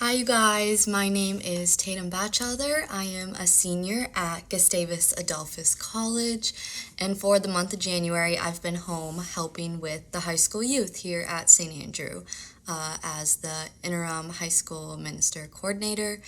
Hi, you guys. My name is Tatum Batchelder. I am a senior at Gustavus Adolphus College, and for the month of January, I've been home helping with the high school youth here at St. Andrew as the interim high school minister coordinator.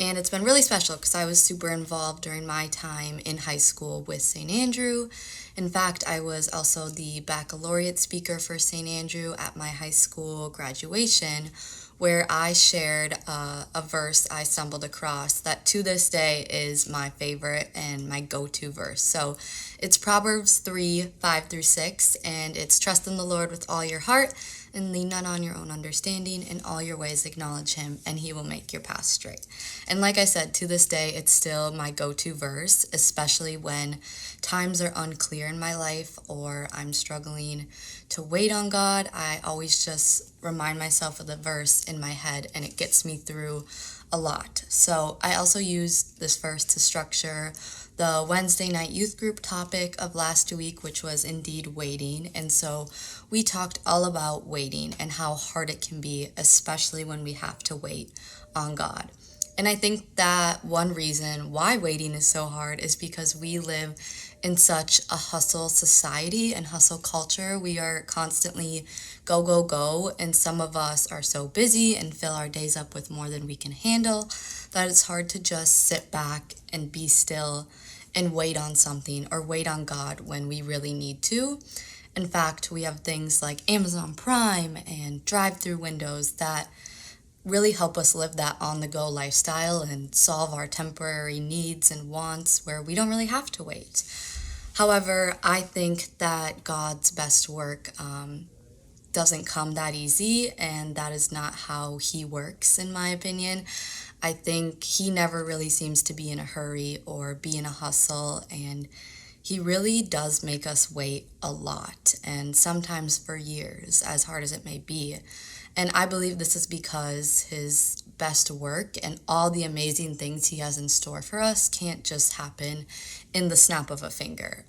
And it's been really special because I was super involved during my time in high school with St. Andrew. In fact, I was also the baccalaureate speaker for St. Andrew at my high school graduation, where I shared a verse I stumbled across that to this day is my favorite and my go-to verse. So it's Proverbs 3:5-6, and it's trust in the Lord with all your heart and lean not on your own understanding. In all your ways acknowledge him, and he will make your path straight. And like I said, to this day, it's still my go-to verse, especially when times are unclear in my life or I'm struggling to wait on God. I always just remind myself of the verse in my head, and it gets me through a lot. So I also used this verse to structure the Wednesday night youth group topic of last week, which was indeed waiting. And so we talked all about waiting and how hard it can be, especially when we have to wait on God. And I think that one reason why waiting is so hard is because we live in such a hustle society and hustle culture. We are constantly go, go, go, and some of us are so busy and fill our days up with more than we can handle that it's hard to just sit back and be still and wait on something or wait on God when we really need to. In fact, we have things like Amazon Prime and drive-through windows that really help us live that on-the-go lifestyle and solve our temporary needs and wants where we don't really have to wait. However, I think that God's best work doesn't come that easy, and that is not how he works, in my opinion. I think he never really seems to be in a hurry or be in a hustle, and he really does make us wait a lot, and sometimes for years, as hard as it may be. And I believe this is because his best work and all the amazing things he has in store for us can't just happen in the snap of a finger.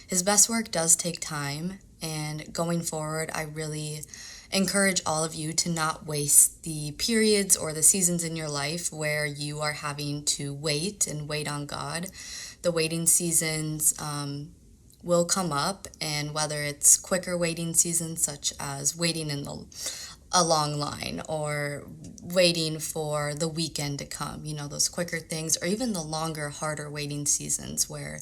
His best work does take time, and going forward, I really encourage all of you to not waste the periods or the seasons in your life where you are having to wait and wait on God. The waiting seasons will come up, and whether it's quicker waiting seasons such as waiting in a long line or waiting for the weekend to come, those quicker things, or even the longer, harder waiting seasons where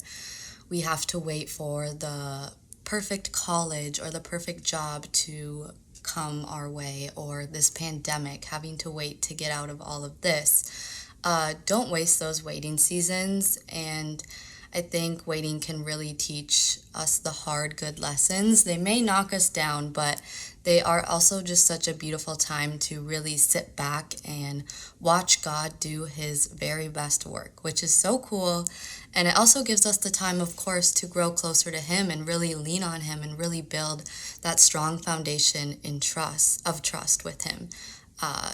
we have to wait for the perfect college or the perfect job to come our way, or this pandemic, having to wait to get out of all of this. Don't waste those waiting seasons, and I think waiting can really teach us the hard, good lessons. They may knock us down, but they are also just such a beautiful time to really sit back and watch God do his very best work, which is so cool. And it also gives us the time, of course, to grow closer to him and really lean on him and really build that strong foundation in trust with him.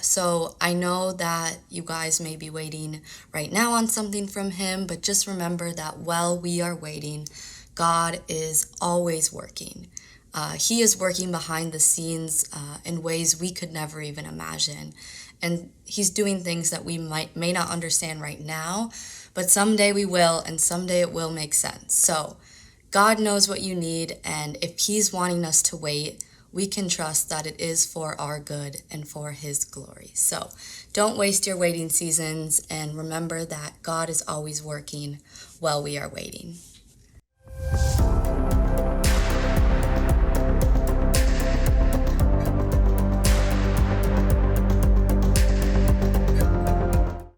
So I know that you guys may be waiting right now on something from him, but just remember that while we are waiting, God is always working. He is working behind the scenes in ways we could never even imagine. And he's doing things that we may not understand right now, but someday we will, and someday it will make sense. So God knows what you need, and if he's wanting us to wait, we can trust that it is for our good and for his glory. So don't waste your waiting seasons, and remember that God is always working while we are waiting.